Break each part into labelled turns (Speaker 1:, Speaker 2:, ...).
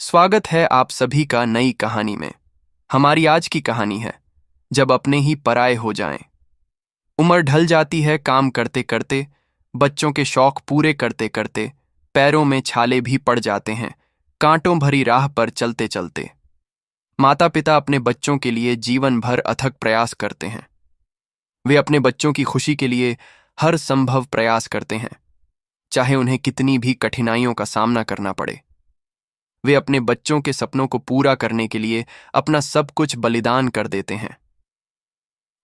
Speaker 1: स्वागत है आप सभी का नई कहानी में। हमारी आज की कहानी है जब अपने ही पराये हो जाएं। उम्र ढल जाती है काम करते करते, बच्चों के शौक पूरे करते करते, पैरों में छाले भी पड़ जाते हैं कांटों भरी राह पर चलते चलते। माता पिता अपने बच्चों के लिए जीवन भर अथक प्रयास करते हैं। वे अपने बच्चों की खुशी के लिए हर संभव प्रयास करते हैं, चाहे उन्हें कितनी भी कठिनाइयों का सामना करना पड़े। वे अपने बच्चों के सपनों को पूरा करने के लिए अपना सब कुछ बलिदान कर देते हैं।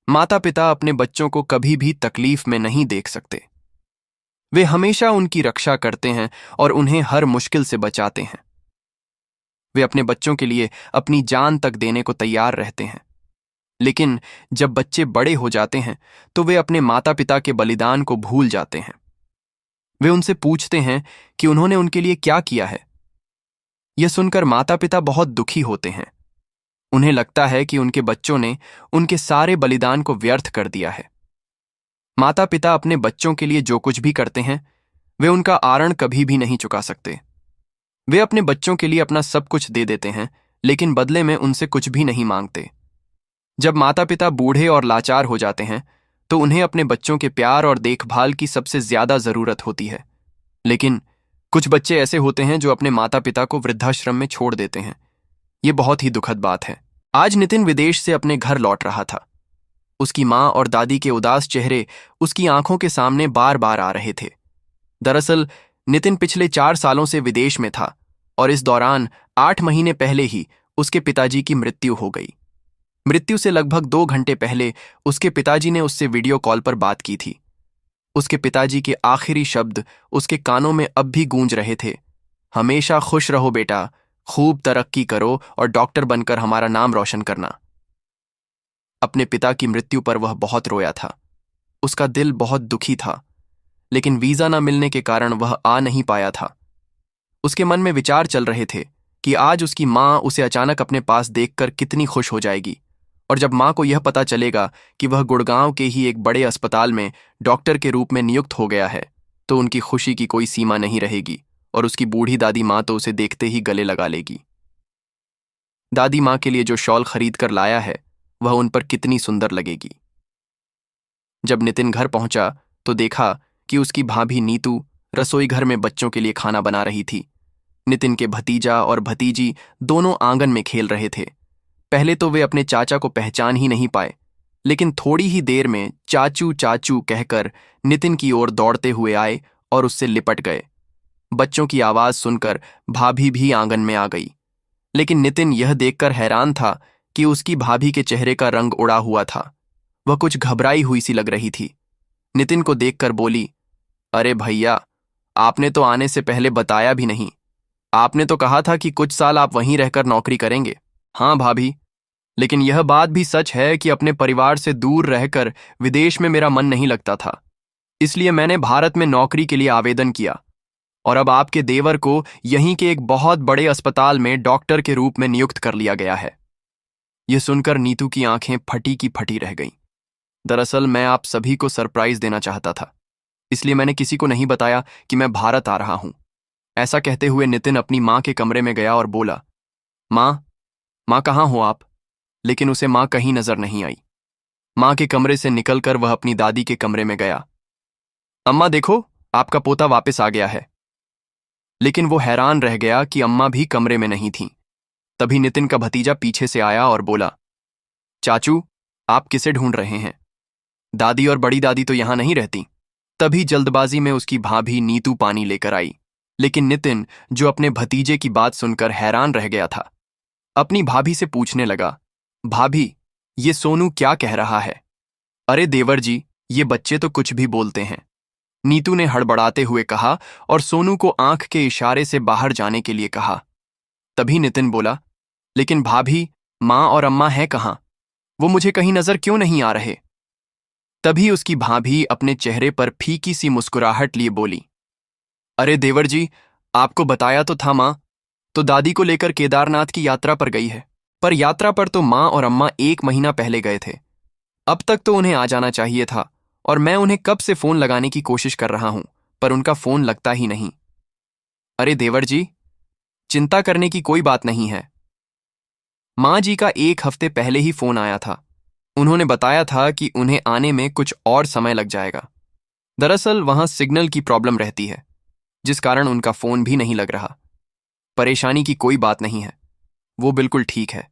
Speaker 1: माता पिता अपने बच्चों को कभी भी तकलीफ में नहीं देख सकते। वे हमेशा उनकी रक्षा करते हैं और उन्हें हर मुश्किल से बचाते हैं। वे अपने बच्चों के लिए अपनी जान तक देने को तैयार रहते हैं। लेकिन जब बच्चे बड़े हो जाते हैं तो वे अपने माता पिता के बलिदान को भूल जाते हैं। वे उनसे पूछते हैं कि उन्होंने उनके लिए क्या किया है। यह सुनकर माता पिता बहुत दुखी होते हैं। उन्हें लगता है कि उनके बच्चों ने उनके सारे बलिदान को व्यर्थ कर दिया है। माता पिता अपने बच्चों के लिए जो कुछ भी करते हैं वे उनका आरण कभी भी नहीं चुका सकते। वे अपने बच्चों के लिए अपना सब कुछ दे देते हैं, लेकिन बदले में उनसे कुछ भी नहीं मांगते। जब माता पिता बूढ़े और लाचार हो जाते हैं तो उन्हें अपने बच्चों के प्यार और देखभाल की सबसे ज्यादा जरूरत होती है। लेकिन कुछ बच्चे ऐसे होते हैं जो अपने माता पिता को वृद्धाश्रम में छोड़ देते हैं। ये बहुत ही दुखद बात है। आज नितिन विदेश से अपने घर लौट रहा था। उसकी माँ और दादी के उदास चेहरे उसकी आंखों के सामने बार बार आ रहे थे। दरअसल नितिन पिछले 4 सालों से विदेश में था और इस दौरान 8 महीने पहले ही उसके पिताजी की मृत्यु हो गई। मृत्यु से लगभग 2 घंटे पहले उसके पिताजी ने उससे वीडियो कॉल पर बात की थी। उसके पिताजी के आखिरी शब्द उसके कानों में अब भी गूंज रहे थे। हमेशा खुश रहो बेटा, खूब तरक्की करो और डॉक्टर बनकर हमारा नाम रोशन करना। अपने पिता की मृत्यु पर वह बहुत रोया था। उसका दिल बहुत दुखी था, लेकिन वीजा न मिलने के कारण वह आ नहीं पाया था। उसके मन में विचार चल रहे थे कि आज उसकी माँ उसे अचानक अपने पास देखकर कितनी खुश हो जाएगी, और जब माँ को यह पता चलेगा कि वह गुड़गांव के ही एक बड़े अस्पताल में डॉक्टर के रूप में नियुक्त हो गया है तो उनकी खुशी की कोई सीमा नहीं रहेगी और उसकी बूढ़ी दादी माँ तो उसे देखते ही गले लगा लेगी। दादी माँ के लिए जो शॉल खरीद कर लाया है वह उन पर कितनी सुंदर लगेगी। जब नितिन घर पहुंचा तो देखा कि उसकी भाभी नीतू रसोई घर में बच्चों के लिए खाना बना रही थी। नितिन के भतीजा और भतीजी दोनों आंगन में खेल रहे थे। पहले तो वे अपने चाचा को पहचान ही नहीं पाए, लेकिन थोड़ी ही देर में चाचू चाचू कहकर नितिन की ओर दौड़ते हुए आए और उससे लिपट गए। बच्चों की आवाज सुनकर भाभी भी आंगन में आ गई, लेकिन नितिन यह देखकर हैरान था कि उसकी भाभी के चेहरे का रंग उड़ा हुआ था। वह कुछ घबराई हुई सी लग रही थी। नितिन को देखकर बोली, अरे भैया, आपने तो आने से पहले बताया भी नहीं। आपने तो कहा था कि कुछ साल आप वहीं रहकर नौकरी करेंगे। हाँ भाभी, लेकिन यह बात भी सच है कि अपने परिवार से दूर रहकर विदेश में मेरा मन नहीं लगता था। इसलिए मैंने भारत में नौकरी के लिए आवेदन किया और अब आपके देवर को यहीं के एक बहुत बड़े अस्पताल में डॉक्टर के रूप में नियुक्त कर लिया गया है। यह सुनकर नीतू की आंखें फटी की फटी रह गईं। दरअसल मैं आप सभी को सरप्राइज देना चाहता था, इसलिए मैंने किसी को नहीं बताया कि मैं भारत आ रहा हूं। ऐसा कहते हुए नितिन अपनी माँ के कमरे में गया और बोला, माँ, माँ कहाँ हो आप? लेकिन उसे माँ कहीं नजर नहीं आई। माँ के कमरे से निकलकर वह अपनी दादी के कमरे में गया। अम्मा देखो, आपका पोता वापस आ गया है। लेकिन वो हैरान रह गया कि अम्मा भी कमरे में नहीं थीं। तभी नितिन का भतीजा पीछे से आया और बोला, चाचू, आप किसे ढूंढ रहे हैं? दादी और बड़ी दादी तो यहां नहीं रहती। तभी जल्दबाजी में उसकी भाभी नीतू पानी लेकर आई, लेकिन नितिन, जो अपने भतीजे की बात सुनकर हैरान रह गया था, अपनी भाभी से पूछने लगा, भाभी, ये सोनू क्या कह रहा है? अरे देवर जी, ये बच्चे तो कुछ भी बोलते हैं, नीतू ने हड़बड़ाते हुए कहा और सोनू को आंख के इशारे से बाहर जाने के लिए कहा। तभी नितिन बोला, लेकिन भाभी, माँ और अम्मा हैं कहाँ? वो मुझे कहीं नजर क्यों नहीं आ रहे? तभी उसकी भाभी अपने चेहरे पर फीकी सी मुस्कुराहट लिए बोली, अरे देवर जी, आपको बताया तो था, माँ तो दादी को लेकर केदारनाथ की यात्रा पर गई है। पर यात्रा पर तो माँ और अम्मा 1 महीना पहले गए थे। अब तक तो उन्हें आ जाना चाहिए था और मैं उन्हें कब से फोन लगाने की कोशिश कर रहा हूं, पर उनका फोन लगता ही नहीं। अरे देवर जी, चिंता करने की कोई बात नहीं है। माँ जी का 1 हफ्ते पहले ही फोन आया था। उन्होंने बताया था कि उन्हें आने में कुछ और समय लग जाएगा। दरअसल वहां सिग्नल की प्रॉब्लम रहती है, जिस कारण उनका फोन भी नहीं लग रहा। परेशानी की कोई बात नहीं है, वो बिल्कुल ठीक है।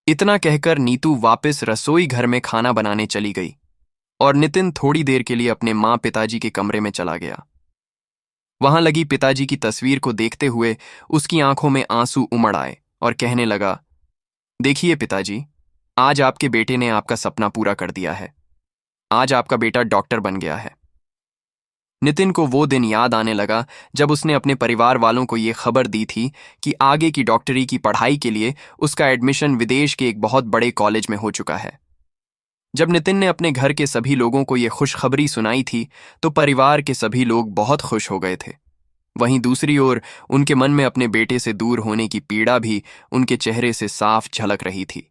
Speaker 1: इतना कहकर नीतू वापस रसोई घर में खाना बनाने चली गई और नितिन थोड़ी देर के लिए अपने माँ पिताजी के कमरे में चला गया। वहां लगी पिताजी की तस्वीर को देखते हुए उसकी आंखों में आंसू उमड़ आए और कहने लगा, देखिए पिताजी, आज आपके बेटे ने आपका सपना पूरा कर दिया है। आज आपका बेटा डॉक्टर बन गया है। नितिन को वो दिन याद आने लगा जब उसने अपने परिवार वालों को ये खबर दी थी कि आगे की डॉक्टरी की पढ़ाई के लिए उसका एडमिशन विदेश के एक बहुत बड़े कॉलेज में हो चुका है। जब नितिन ने अपने घर के सभी लोगों को ये खुशखबरी सुनाई थी तो परिवार के सभी लोग बहुत खुश हो गए थे। वहीं दूसरी ओर उनके मन में अपने बेटे से दूर होने की पीड़ा भी उनके चेहरे से साफ झलक रही थी।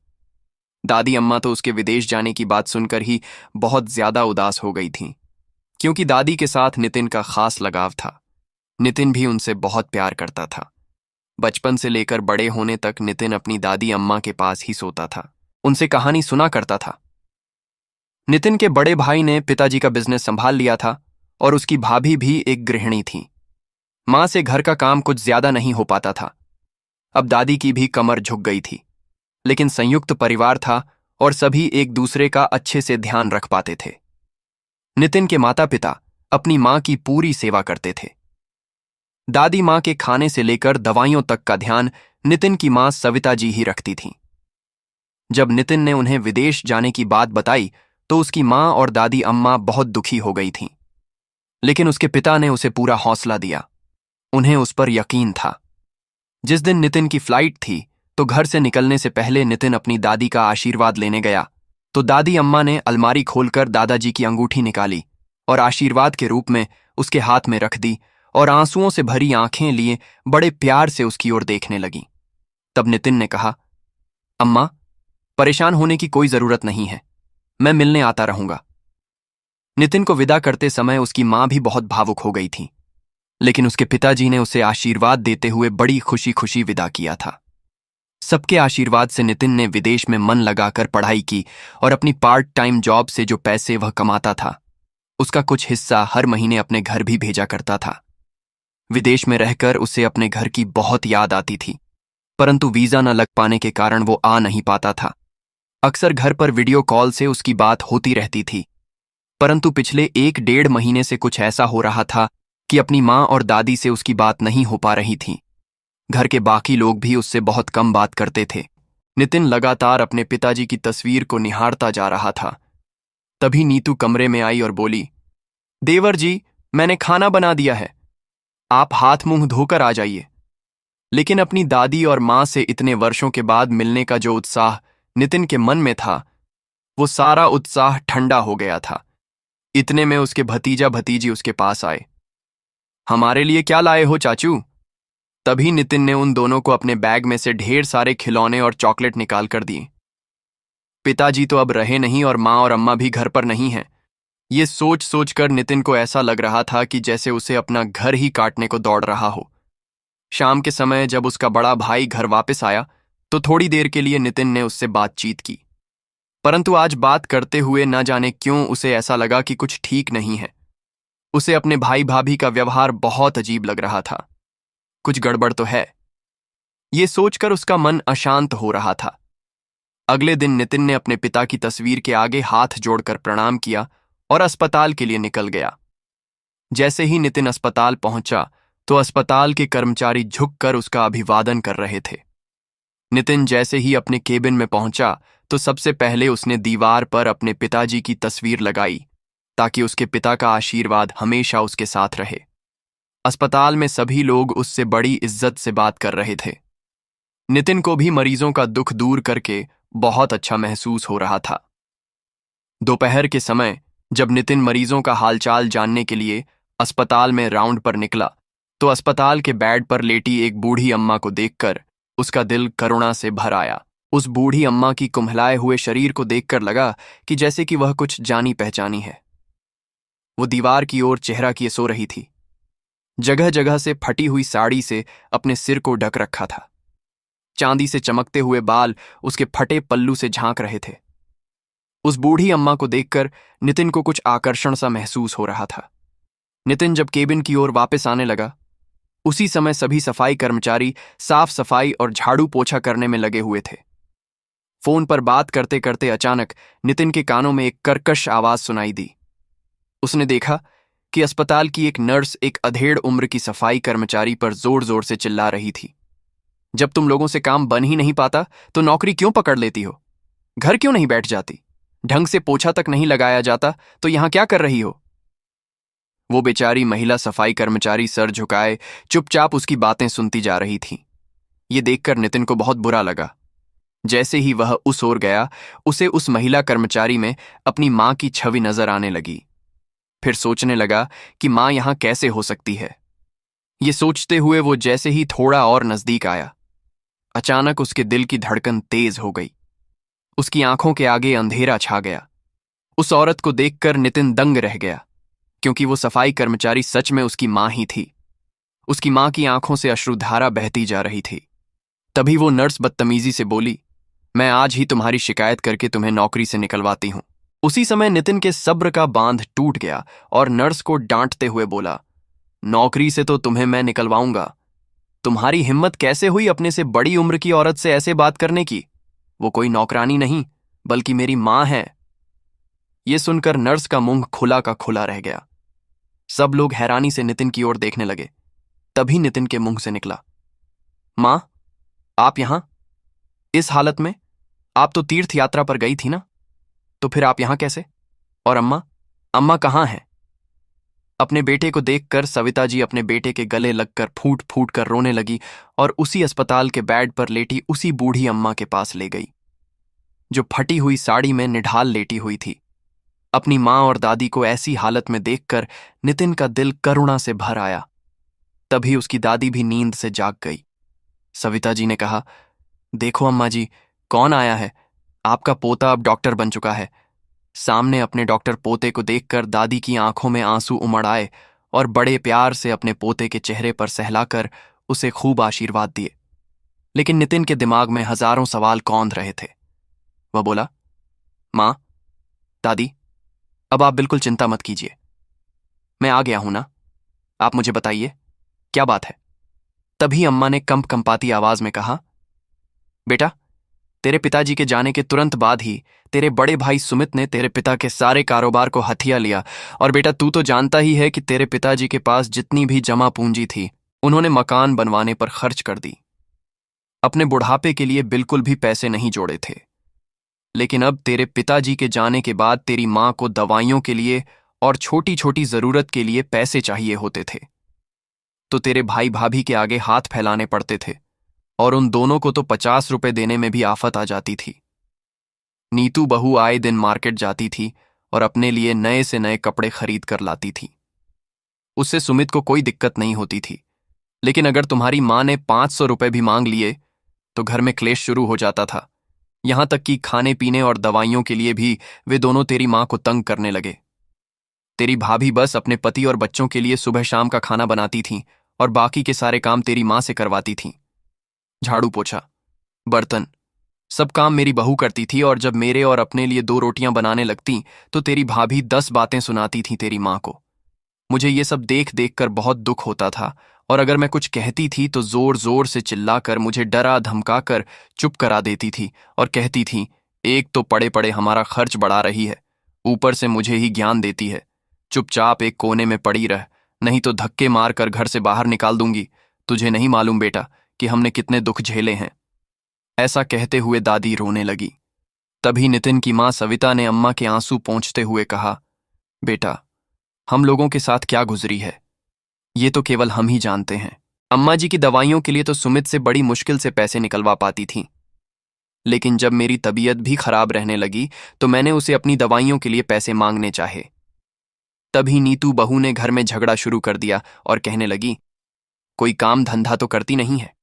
Speaker 1: दादी अम्मा तो उसके विदेश जाने की बात सुनकर ही बहुत ज्यादा उदास हो गई थीं, क्योंकि दादी के साथ नितिन का खास लगाव था। नितिन भी उनसे बहुत प्यार करता था। बचपन से लेकर बड़े होने तक नितिन अपनी दादी अम्मा के पास ही सोता था, उनसे कहानी सुना करता था। नितिन के बड़े भाई ने पिताजी का बिजनेस संभाल लिया था और उसकी भाभी भी एक गृहिणी थी। मां से घर का काम कुछ ज्यादा नहीं हो पाता था। अब दादी की भी कमर झुक गई थी, लेकिन संयुक्त परिवार था और सभी एक दूसरे का अच्छे से ध्यान रख पाते थे। नितिन के माता पिता अपनी मां की पूरी सेवा करते थे। दादी मां के खाने से लेकर दवाइयों तक का ध्यान नितिन की मां सविता जी ही रखती थीं। जब नितिन ने उन्हें विदेश जाने की बात बताई तो उसकी मां और दादी अम्मा बहुत दुखी हो गई थीं, लेकिन उसके पिता ने उसे पूरा हौसला दिया। उन्हें उस पर यकीन था। जिस दिन नितिन की फ्लाइट थी तो घर से निकलने से पहले नितिन अपनी दादी का आशीर्वाद लेने गया तो दादी अम्मा ने अलमारी खोलकर दादाजी की अंगूठी निकाली और आशीर्वाद के रूप में उसके हाथ में रख दी और आंसुओं से भरी आंखें लिए बड़े प्यार से उसकी ओर देखने लगी। तब नितिन ने कहा, अम्मा, परेशान होने की कोई जरूरत नहीं है, मैं मिलने आता रहूंगा। नितिन को विदा करते समय उसकी मां भी बहुत भावुक हो गई थी, लेकिन उसके पिताजी ने उसे आशीर्वाद देते हुए बड़ी खुशी खुशी विदा किया था। सबके आशीर्वाद से नितिन ने विदेश में मन लगाकर पढ़ाई की और अपनी पार्ट टाइम जॉब से जो पैसे वह कमाता था उसका कुछ हिस्सा हर महीने अपने घर भी भेजा करता था। विदेश में रहकर उसे अपने घर की बहुत याद आती थी, परंतु वीजा न लग पाने के कारण वो आ नहीं पाता था। अक्सर घर पर वीडियो कॉल से उसकी बात होती रहती थी, परंतु पिछले 1-1.5 महीने से कुछ ऐसा हो रहा था कि अपनी मां और दादी से उसकी बात नहीं हो पा रही थी। घर के बाकी लोग भी उससे बहुत कम बात करते थे। नितिन लगातार अपने पिताजी की तस्वीर को निहारता जा रहा था। तभी नीतू कमरे में आई और बोली, देवर जी, मैंने खाना बना दिया है, आप हाथ मुंह धोकर आ जाइए। लेकिन अपनी दादी और मां से इतने वर्षों के बाद मिलने का जो उत्साह नितिन के मन में था, वो सारा उत्साह ठंडा हो गया था। इतने में उसके भतीजा भतीजी उसके पास आए। हमारे लिए क्या लाए हो चाचू? तभी नितिन ने उन दोनों को अपने बैग में से ढेर सारे खिलौने और चॉकलेट निकाल कर दिए। पिताजी तो अब रहे नहीं और माँ और अम्मा भी घर पर नहीं हैं। ये सोच सोच कर नितिन को ऐसा लग रहा था कि जैसे उसे अपना घर ही काटने को दौड़ रहा हो। शाम के समय जब उसका बड़ा भाई घर वापस आया तो थोड़ी देर के लिए नितिन ने उससे बातचीत की, परंतु आज बात करते हुए न जाने क्यों उसे ऐसा लगा कि कुछ ठीक नहीं है। उसे अपने भाई भाभी का व्यवहार बहुत अजीब लग रहा था। कुछ गड़बड़ तो है, ये सोचकर उसका मन अशांत हो रहा था। अगले दिन नितिन ने अपने पिता की तस्वीर के आगे हाथ जोड़कर प्रणाम किया और अस्पताल के लिए निकल गया। जैसे ही नितिन अस्पताल पहुंचा तो अस्पताल के कर्मचारी झुककर उसका अभिवादन कर रहे थे। नितिन जैसे ही अपने केबिन में पहुंचा तो सबसे पहले उसने दीवार पर अपने पिताजी की तस्वीर लगाई ताकि उसके पिता का आशीर्वाद हमेशा उसके साथ रहे। अस्पताल में सभी लोग उससे बड़ी इज्जत से बात कर रहे थे। नितिन को भी मरीजों का दुख दूर करके बहुत अच्छा महसूस हो रहा था। दोपहर के समय जब नितिन मरीजों का हालचाल जानने के लिए अस्पताल में राउंड पर निकला तो अस्पताल के बेड पर लेटी एक बूढ़ी अम्मा को देखकर उसका दिल करुणा से भर आया। उस बूढ़ी अम्मा की कुम्हलाए हुए शरीर को देखकर लगा कि जैसे कि वह कुछ जानी पहचानी है। वो दीवार की ओर चेहरा किए सो रही थी। जगह जगह से फटी हुई साड़ी से अपने सिर को ढक रखा था। चांदी से चमकते हुए बाल उसके फटे पल्लू से झांक रहे थे। उस बूढ़ी अम्मा को देखकर नितिन को कुछ आकर्षण सा महसूस हो रहा था। नितिन जब केबिन की ओर वापस आने लगा, उसी समय सभी सफाई कर्मचारी साफ सफाई और झाड़ू पोछा करने में लगे हुए थे। फोन पर बात करते करते अचानक नितिन के कानों में एक कर्कश आवाज सुनाई दी। उसने देखा कि अस्पताल की एक नर्स एक अधेड़ उम्र की सफाई कर्मचारी पर जोर जोर से चिल्ला रही थी। जब तुम लोगों से काम बन ही नहीं पाता तो नौकरी क्यों पकड़ लेती हो? घर क्यों नहीं बैठ जाती? ढंग से पोछा तक नहीं लगाया जाता तो यहां क्या कर रही हो? वो बेचारी महिला सफाई कर्मचारी सर झुकाए चुपचाप उसकी बातें सुनती जा रही थी। ये देखकर नितिन को बहुत बुरा लगा। जैसे ही वह उस ओर गया, उसे उस महिला कर्मचारी में अपनी मां की छवि नजर आने लगी। फिर सोचने लगा कि मां यहां कैसे हो सकती है। ये सोचते हुए वो जैसे ही थोड़ा और नजदीक आया, अचानक उसके दिल की धड़कन तेज हो गई। उसकी आंखों के आगे अंधेरा छा गया। उस औरत को देखकर नितिन दंग रह गया, क्योंकि वो सफाई कर्मचारी सच में उसकी मां ही थी। उसकी मां की आंखों से अश्रुधारा बहती जा रही थी। तभी वो नर्स बदतमीजी से बोली, मैं आज ही तुम्हारी शिकायत करके तुम्हें नौकरी से निकलवाती हूं। उसी समय नितिन के सब्र का बांध टूट गया और नर्स को डांटते हुए बोला, नौकरी से तो तुम्हें मैं निकलवाऊंगा। तुम्हारी हिम्मत कैसे हुई अपने से बड़ी उम्र की औरत से ऐसे बात करने की? वो कोई नौकरानी नहीं, बल्कि मेरी मां है। ये सुनकर नर्स का मुंह खुला का खुला रह गया। सब लोग हैरानी से नितिन की ओर देखने लगे। तभी नितिन के मुंह से निकला, मां, आप यहां इस हालत में? आप तो तीर्थ यात्रा पर गई थी ना, तो फिर आप यहां कैसे? और अम्मा, अम्मा कहां हैं? अपने बेटे को देखकर सविता जी अपने बेटे के गले लगकर फूट फूट कर रोने लगी और उसी अस्पताल के बेड पर लेटी उसी बूढ़ी अम्मा के पास ले गई, जो फटी हुई साड़ी में निढाल लेटी हुई थी। अपनी मां और दादी को ऐसी हालत में देखकर नितिन का दिल करुणा से भर आया। तभी उसकी दादी भी नींद से जाग गई। सविता जी ने कहा, देखो अम्मा जी, कौन आया है? आपका पोता अब डॉक्टर बन चुका है। सामने अपने डॉक्टर पोते को देखकर दादी की आंखों में आंसू उमड़ आए और बड़े प्यार से अपने पोते के चेहरे पर सहलाकर उसे खूब आशीर्वाद दिए। लेकिन नितिन के दिमाग में हजारों सवाल कौंध रहे थे। वह बोला, मां, दादी, अब आप बिल्कुल चिंता मत कीजिए, मैं आ गया हूं ना। आप मुझे बताइए, क्या बात है? तभी अम्मा ने कंप कंपाती आवाज में कहा, बेटा, तेरे पिताजी के जाने के तुरंत बाद ही तेरे बड़े भाई सुमित ने तेरे पिता के सारे कारोबार को हथिया लिया। और बेटा, तू तो जानता ही है कि तेरे पिताजी के पास जितनी भी जमा पूंजी थी, उन्होंने मकान बनवाने पर खर्च कर दी। अपने बुढ़ापे के लिए बिल्कुल भी पैसे नहीं जोड़े थे। लेकिन अब तेरे पिताजी के जाने के बाद तेरी मां को दवाइयों के लिए और छोटी छोटी जरूरत के लिए पैसे चाहिए होते थे, तो तेरे भाई भाभी के आगे हाथ फैलाने पड़ते थे, और उन दोनों को तो 50 रुपए देने में भी आफत आ जाती थी। नीतू बहू आए दिन मार्केट जाती थी और अपने लिए नए से नए कपड़े खरीद कर लाती थी। उससे सुमित को कोई दिक्कत नहीं होती थी। लेकिन अगर तुम्हारी मां ने 500 रुपए भी मांग लिए तो घर में क्लेश शुरू हो जाता था। यहां तक कि खाने पीने और दवाइयों के लिए भी वे दोनों तेरी मां को तंग करने लगे। तेरी भाभी बस अपने पति और बच्चों के लिए सुबह शाम का खाना बनाती थीं और बाकी के सारे काम तेरी मां से करवाती थीं। झाड़ू पोछा, बर्तन, सब काम मेरी बहू करती थी, और जब मेरे और अपने लिए 2 रोटियां बनाने लगती तो तेरी भाभी 10 बातें सुनाती थी तेरी मां को। मुझे ये सब देख देख कर बहुत दुख होता था, और अगर मैं कुछ कहती थी तो जोर जोर से चिल्लाकर मुझे डरा धमकाकर चुप करा देती थी और कहती थी, एक तो पड़े पड़े हमारा खर्च बढ़ा रही है, ऊपर से मुझे ही ज्ञान देती है। चुपचाप एक कोने में पड़ी रह, नहीं तो धक्के मार कर घर से बाहर निकाल दूंगी। तुझे नहीं मालूम बेटा कि हमने कितने दुख झेले हैं। ऐसा कहते हुए दादी रोने लगी। तभी नितिन की मां सविता ने अम्मा के आंसू पोंछते हुए कहा, बेटा, हम लोगों के साथ क्या गुजरी है, ये तो केवल हम ही जानते हैं। अम्मा जी की दवाइयों के लिए तो सुमित से बड़ी मुश्किल से पैसे निकलवा पाती थी, लेकिन जब मेरी तबीयत भी खराब रहने लगी तो मैंने उसे अपनी दवाइयों के लिए पैसे मांगने चाहे। तभी नीतू बहू ने घर में झगड़ा शुरू कर दिया और कहने लगी, कोई काम धंधा तो करती नहीं है,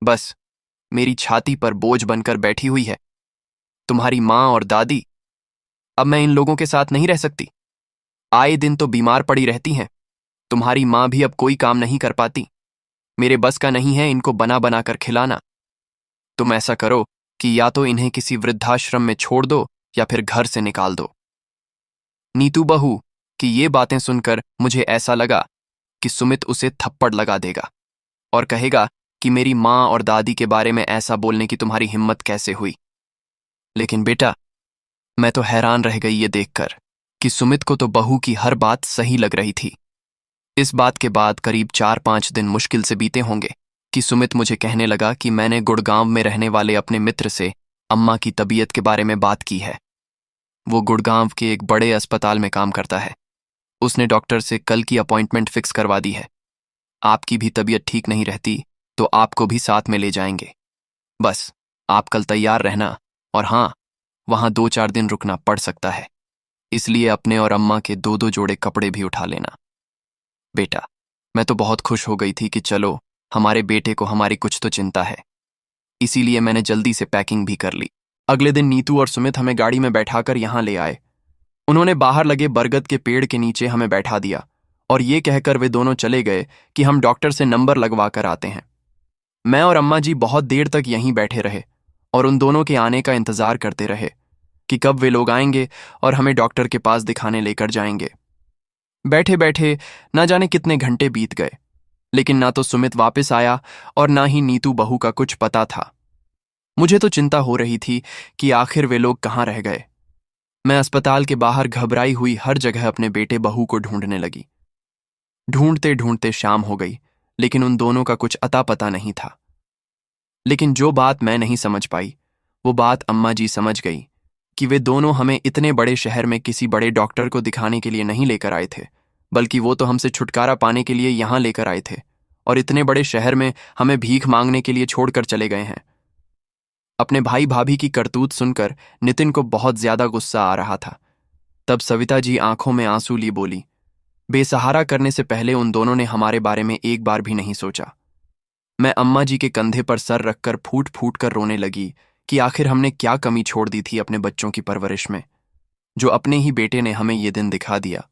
Speaker 1: बस मेरी छाती पर बोझ बनकर बैठी हुई है। तुम्हारी मां और दादी, अब मैं इन लोगों के साथ नहीं रह सकती। आए दिन तो बीमार पड़ी रहती हैं, तुम्हारी माँ भी अब कोई काम नहीं कर पाती। मेरे बस का नहीं है इनको बना बना कर खिलाना। तुम ऐसा करो कि या तो इन्हें किसी वृद्धाश्रम में छोड़ दो या फिर घर से निकाल दो। नीतू बहू की ये बातें सुनकर मुझे ऐसा लगा कि सुमित उसे थप्पड़ लगा देगा और कहेगा कि मेरी माँ और दादी के बारे में ऐसा बोलने की तुम्हारी हिम्मत कैसे हुई। लेकिन बेटा, मैं तो हैरान रह गई ये देखकर कि सुमित को तो बहू की हर बात सही लग रही थी। इस बात के बाद करीब 4-5 दिन मुश्किल से बीते होंगे कि सुमित मुझे कहने लगा कि मैंने गुड़गांव में रहने वाले अपने मित्र से अम्मा की तबीयत के बारे में बात की है। वो गुड़गांव के एक बड़े अस्पताल में काम करता है। उसने डॉक्टर से कल की अपॉइंटमेंट फिक्स करवा दी है। आपकी भी तबीयत ठीक नहीं रहती तो आपको भी साथ में ले जाएंगे। बस आप कल तैयार रहना, और हाँ, वहां 2-4 दिन रुकना पड़ सकता है, इसलिए अपने और अम्मा के 2-2 जोड़े कपड़े भी उठा लेना। बेटा, मैं तो बहुत खुश हो गई थी कि चलो, हमारे बेटे को हमारी कुछ तो चिंता है, इसीलिए मैंने जल्दी से पैकिंग भी कर ली। अगले दिन नीतू और सुमित हमें गाड़ी में बैठाकर यहाँ ले आए। उन्होंने बाहर लगे बरगद के पेड़ के नीचे हमें बैठा दिया और ये कहकर वे दोनों चले गए कि हम डॉक्टर से नंबर लगवा कर आते हैं। मैं और अम्मा जी बहुत देर तक यहीं बैठे रहे और उन दोनों के आने का इंतजार करते रहे कि कब वे लोग आएंगे और हमें डॉक्टर के पास दिखाने लेकर जाएंगे। बैठे बैठे ना जाने कितने घंटे बीत गए, लेकिन ना तो सुमित वापस आया और ना ही नीतू बहू का कुछ पता था। मुझे तो चिंता हो रही थी कि आखिर वे लोग कहाँ रह गए। मैं अस्पताल के बाहर घबराई हुई हर जगह अपने बेटे बहू को ढूंढने लगी। ढूंढते ढूंढते शाम हो गई, लेकिन उन दोनों का कुछ अता पता नहीं था। लेकिन जो बात मैं नहीं समझ पाई, वो बात अम्मा जी समझ गई कि वे दोनों हमें इतने बड़े शहर में किसी बड़े डॉक्टर को दिखाने के लिए नहीं लेकर आए थे, बल्कि वो तो हमसे छुटकारा पाने के लिए यहाँ लेकर आए थे और इतने बड़े शहर में हमें भीख मांगने के लिए छोड़कर चले गए हैं। अपने भाई भाभी की करतूत सुनकर नितिन को बहुत ज्यादा गुस्सा आ रहा था। तब सविता जी आंखों में आंसू ली बोली, बेसहारा करने से पहले उन दोनों ने हमारे बारे में एक बार भी नहीं सोचा। मैं अम्मा जी के कंधे पर सर रखकर फूट फूट कर रोने लगी कि आखिर हमने क्या कमी छोड़ दी थी अपने बच्चों की परवरिश में, जो अपने ही बेटे ने हमें ये दिन दिखा दिया।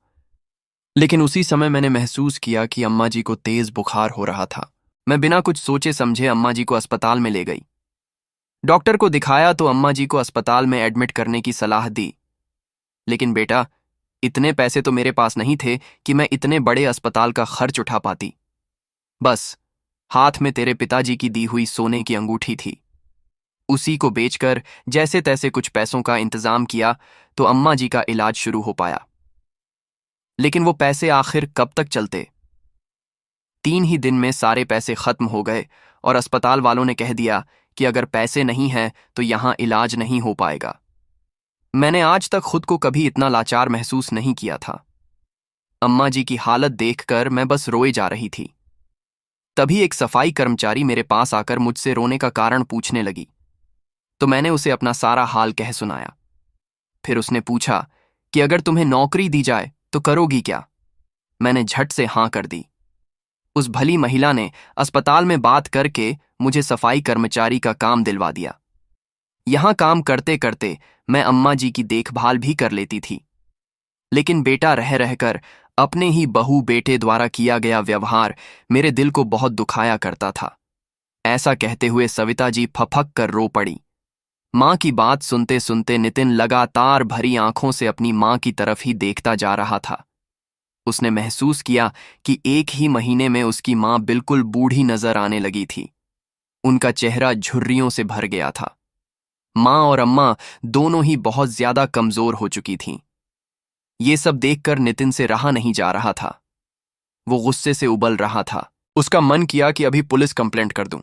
Speaker 1: लेकिन उसी समय मैंने महसूस किया कि अम्मा जी को तेज बुखार हो रहा था। मैं बिना कुछ सोचे समझे अम्मा जी को अस्पताल में ले गई। डॉक्टर को दिखाया तो अम्मा जी को अस्पताल में एडमिट करने की सलाह दी। लेकिन बेटा, इतने पैसे तो मेरे पास नहीं थे कि मैं इतने बड़े अस्पताल का खर्च उठा पाती। बस हाथ में तेरे पिताजी की दी हुई सोने की अंगूठी थी, उसी को बेचकर जैसे तैसे कुछ पैसों का इंतजाम किया तो अम्मा जी का इलाज शुरू हो पाया। लेकिन वो पैसे आखिर कब तक चलते? 3 ही दिन में सारे पैसे खत्म हो गए और अस्पताल वालों ने कह दिया कि अगर पैसे नहीं हैं तो यहां इलाज नहीं हो पाएगा। मैंने आज तक खुद को कभी इतना लाचार महसूस नहीं किया था। अम्मा जी की हालत देखकर मैं बस रोए जा रही थी। तभी एक सफाई कर्मचारी मेरे पास आकर मुझसे रोने का कारण पूछने लगी, तो मैंने उसे अपना सारा हाल कह सुनाया। फिर उसने पूछा कि अगर तुम्हें नौकरी दी जाए तो करोगी क्या? मैंने झट से हां कर दी। उस भली महिला ने अस्पताल में बात करके मुझे सफाई कर्मचारी का काम दिलवा दिया। यहां काम करते करते मैं अम्मा जी की देखभाल भी कर लेती थी। लेकिन बेटा रह रहकर अपने ही बहू बेटे द्वारा किया गया व्यवहार मेरे दिल को बहुत दुखाया करता था। ऐसा कहते हुए सविता जी फफक कर रो पड़ी। मां की बात सुनते सुनते नितिन लगातार भरी आंखों से अपनी मां की तरफ ही देखता जा रहा था। उसने महसूस किया कि 1 ही महीने में उसकी मां बिल्कुल बूढ़ी नजर आने लगी थी। उनका चेहरा झुर्रियों से भर गया था। मां और अम्मा दोनों ही बहुत ज्यादा कमजोर हो चुकी थीं। ये सब देखकर नितिन से रहा नहीं जा रहा था। वो गुस्से से उबल रहा था। उसका मन किया कि अभी पुलिस कंप्लेंट कर दूं।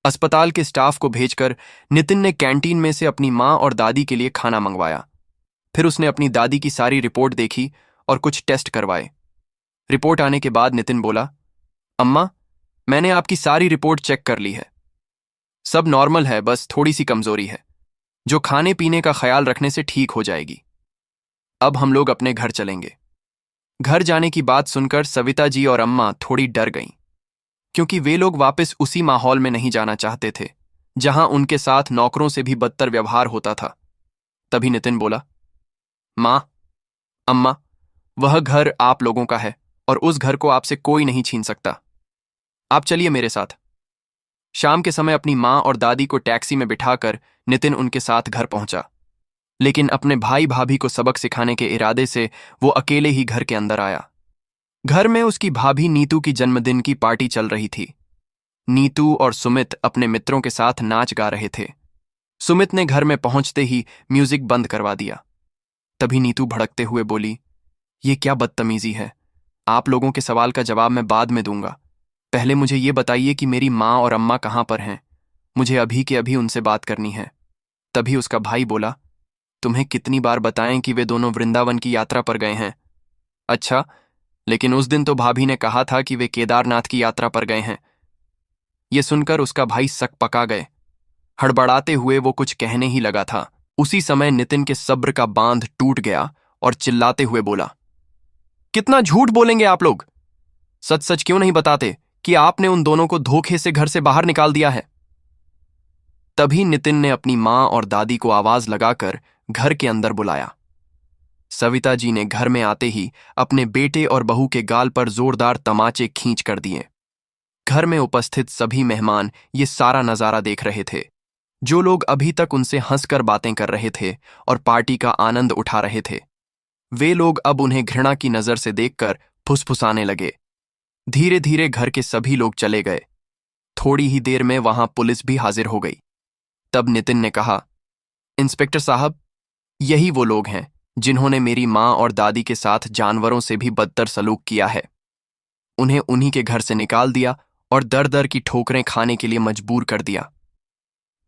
Speaker 1: अस्पताल के स्टाफ को भेजकर नितिन ने कैंटीन में से अपनी मां और दादी के लिए खाना मंगवाया। फिर उसने अपनी दादी की सारी रिपोर्ट देखी और कुछ टेस्ट करवाए। रिपोर्ट आने के बाद नितिन बोला, अम्मा, मैंने आपकी सारी रिपोर्ट चेक कर ली है। सब नॉर्मल है, बस थोड़ी सी कमजोरी है, जो खाने पीने का ख्याल रखने से ठीक हो जाएगी। अब हम लोग अपने घर चलेंगे। घर जाने की बात सुनकर सविता जी और अम्मा थोड़ी डर गईं, क्योंकि वे लोग वापस उसी माहौल में नहीं जाना चाहते थे जहां उनके साथ नौकरों से भी बदतर व्यवहार होता था। तभी नितिन बोला, मां, अम्मा, वह घर आप लोगों का है और उस घर को आपसे कोई नहीं छीन सकता। आप चलिए मेरे साथ। शाम के समय अपनी माँ और दादी को टैक्सी में बिठाकर नितिन उनके साथ घर पहुंचा, लेकिन अपने भाई भाभी को सबक सिखाने के इरादे से वो अकेले ही घर के अंदर आया। घर में उसकी भाभी नीतू की जन्मदिन की पार्टी चल रही थी। नीतू और सुमित अपने मित्रों के साथ नाच गा रहे थे। सुमित ने घर में पहुंचते ही म्यूजिक बंद करवा दिया। तभी नीतू भड़कते हुए बोली, ये क्या बदतमीजी है? आप लोगों के सवाल का जवाब मैं बाद में दूंगा। पहले मुझे ये बताइए कि मेरी माँ और अम्मा कहाँ पर हैं। मुझे अभी के अभी उनसे बात करनी है। तभी उसका भाई बोला, तुम्हें कितनी बार बताएं कि वे दोनों वृंदावन की यात्रा पर गए हैं। अच्छा, लेकिन उस दिन तो भाभी ने कहा था कि वे केदारनाथ की यात्रा पर गए हैं। ये सुनकर उसका भाई सक पका गए। हड़बड़ाते हुए वो कुछ कहने ही लगा था। उसी समय नितिन के सब्र का बांध टूट गया और चिल्लाते हुए बोला, कितना झूठ बोलेंगे आप लोग? सच सच क्यों नहीं बताते कि आपने उन दोनों को धोखे से घर से बाहर निकाल दिया है? तभी नितिन ने अपनी मां और दादी को आवाज लगाकर घर के अंदर बुलाया। सविता जी ने घर में आते ही अपने बेटे और बहू के गाल पर जोरदार तमाचे खींच कर दिए। घर में उपस्थित सभी मेहमान ये सारा नजारा देख रहे थे। जो लोग अभी तक उनसे हंसकर बातें कर रहे थे और पार्टी का आनंद उठा रहे थे, वे लोग अब उन्हें घृणा की नजर से देखकर फुसफुसाने लगे। धीरे धीरे घर के सभी लोग चले गए। थोड़ी ही देर में वहां पुलिस भी हाजिर हो गई। तब नितिन ने कहा, इंस्पेक्टर साहब, यही वो लोग हैं जिन्होंने मेरी माँ और दादी के साथ जानवरों से भी बदतर सलूक किया है। उन्हें उन्हीं के घर से निकाल दिया और दर दर की ठोकरें खाने के लिए मजबूर कर दिया।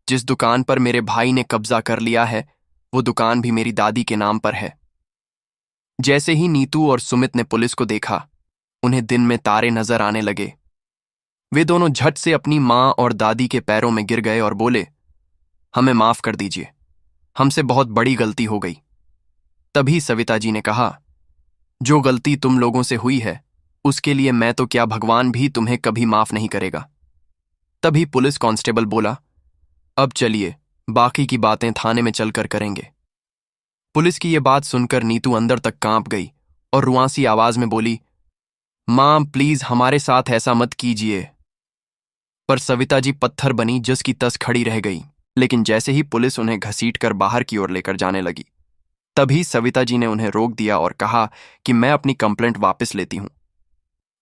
Speaker 1: जिस दुकान पर मेरे भाई ने कब्जा कर लिया है, वो दुकान भी मेरी दादी के नाम पर है। जैसे ही नीतू और सुमित ने पुलिस को देखा, उन्हें दिन में तारे नजर आने लगे। वे दोनों झट से अपनी माँ और दादी के पैरों में गिर गए और बोले, हमें माफ कर दीजिए, हमसे बहुत बड़ी गलती हो गई। तभी सविता जी ने कहा, जो गलती तुम लोगों से हुई है उसके लिए मैं तो क्या, भगवान भी तुम्हें कभी माफ नहीं करेगा। तभी पुलिस कांस्टेबल बोला, अब चलिए, बाकी की बातें थाने में चलकर करेंगे। पुलिस की यह बात सुनकर नीतू अंदर तक कांप गई और रुआंसी आवाज में बोली, मां प्लीज हमारे साथ ऐसा मत कीजिए। पर सविता जी पत्थर बनी जस की तस खड़ी रह गई। लेकिन जैसे ही पुलिस उन्हें घसीटकर बाहर की ओर लेकर जाने लगी, तभी सविता जी ने उन्हें रोक दिया और कहा कि मैं अपनी कंप्लेंट वापस लेती हूं।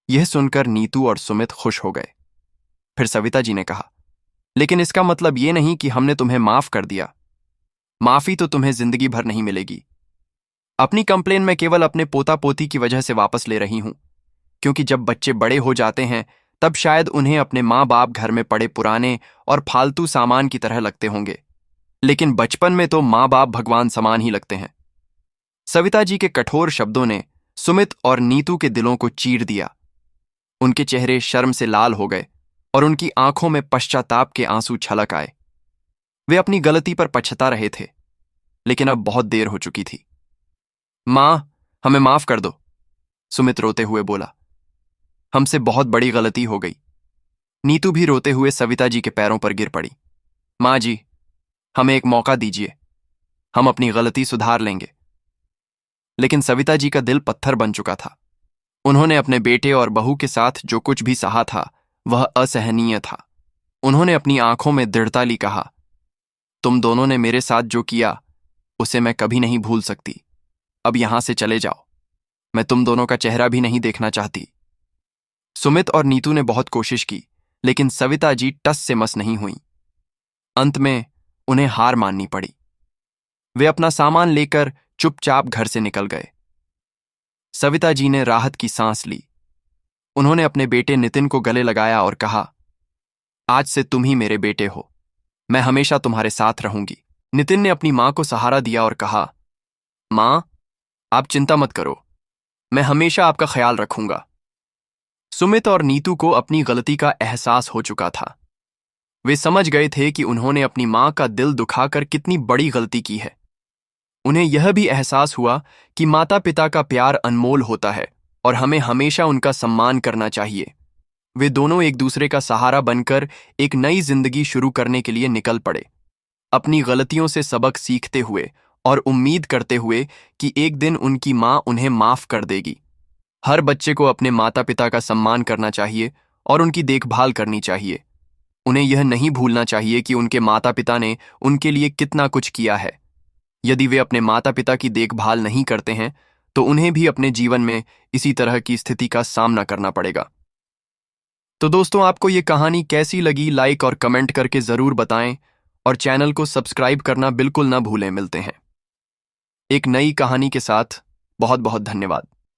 Speaker 1: यह सुनकर नीतू और सुमित खुश हो गए। फिर सविता जी ने कहा, लेकिन इसका मतलब यह नहीं कि हमने तुम्हें माफ कर दिया। माफी तो तुम्हें जिंदगी भर नहीं मिलेगी। अपनी कंप्लेन मैं केवल अपने पोता पोती की वजह से वापस ले रही हूं, क्योंकि जब बच्चे बड़े हो जाते हैं तब शायद उन्हें अपने माँ बाप घर में पड़े पुराने और फालतू सामान की तरह लगते होंगे, लेकिन बचपन में तो माँ बाप भगवान समान ही लगते हैं। सविता जी के कठोर शब्दों ने सुमित और नीतू के दिलों को चीर दिया। उनके चेहरे शर्म से लाल हो गए और उनकी आंखों में पश्चाताप के आंसू छलक आए। वे अपनी गलती पर पछता रहे थे, लेकिन अब बहुत देर हो चुकी थी। मां, हमें माफ कर दो, सुमित रोते हुए बोला। हमसे बहुत बड़ी गलती हो गई। नीतू भी रोते हुए सविता जी के पैरों पर गिर पड़ी। मां जी, हमें एक मौका दीजिए, हम अपनी गलती सुधार लेंगे। लेकिन सविता जी का दिल पत्थर बन चुका था। उन्होंने अपने बेटे और बहू के साथ जो कुछ भी सहा था वह असहनीय था। उन्होंने अपनी आंखों में दृढ़ता ली कहा, तुम दोनों ने मेरे साथ जो किया उसे मैं कभी नहीं भूल सकती। अब यहां से चले जाओ, मैं तुम दोनों का चेहरा भी नहीं देखना चाहती। सुमित और नीतू ने बहुत कोशिश की, लेकिन सविता जी टस से मस नहीं हुई। अंत में उन्हें हार माननी पड़ी। वे अपना सामान लेकर चुपचाप घर से निकल गए। सविता जी ने राहत की सांस ली। उन्होंने अपने बेटे नितिन को गले लगाया और कहा, आज से तुम ही मेरे बेटे हो, मैं हमेशा तुम्हारे साथ रहूंगी। नितिन ने अपनी मां को सहारा दिया और कहा, मां, आप चिंता मत करो, मैं हमेशा आपका ख्याल रखूंगा। सुमित और नीतू को अपनी गलती का एहसास हो चुका था। वे समझ गए थे कि उन्होंने अपनी मां का दिल दुखाकर कितनी बड़ी गलती की है। उन्हें यह भी एहसास हुआ कि माता पिता का प्यार अनमोल होता है और हमें हमेशा उनका सम्मान करना चाहिए। वे दोनों एक दूसरे का सहारा बनकर एक नई जिंदगी शुरू करने के लिए निकल पड़े, अपनी गलतियों से सबक सीखते हुए और उम्मीद करते हुए कि एक दिन उनकी मां उन्हें माफ कर देगी। हर बच्चे को अपने माता पिता का सम्मान करना चाहिए और उनकी देखभाल करनी चाहिए। उन्हें यह नहीं भूलना चाहिए कि उनके माता पिता ने उनके लिए कितना कुछ किया है। यदि वे अपने माता पिता की देखभाल नहीं करते हैं तो उन्हें भी अपने जीवन में इसी तरह की स्थिति का सामना करना पड़ेगा। तो दोस्तों, आपको ये कहानी कैसी लगी लाइक और कमेंट करके ज़रूर बताएं और चैनल को सब्सक्राइब करना बिल्कुल ना भूलें। मिलते हैं एक नई कहानी के साथ। बहुत बहुत धन्यवाद।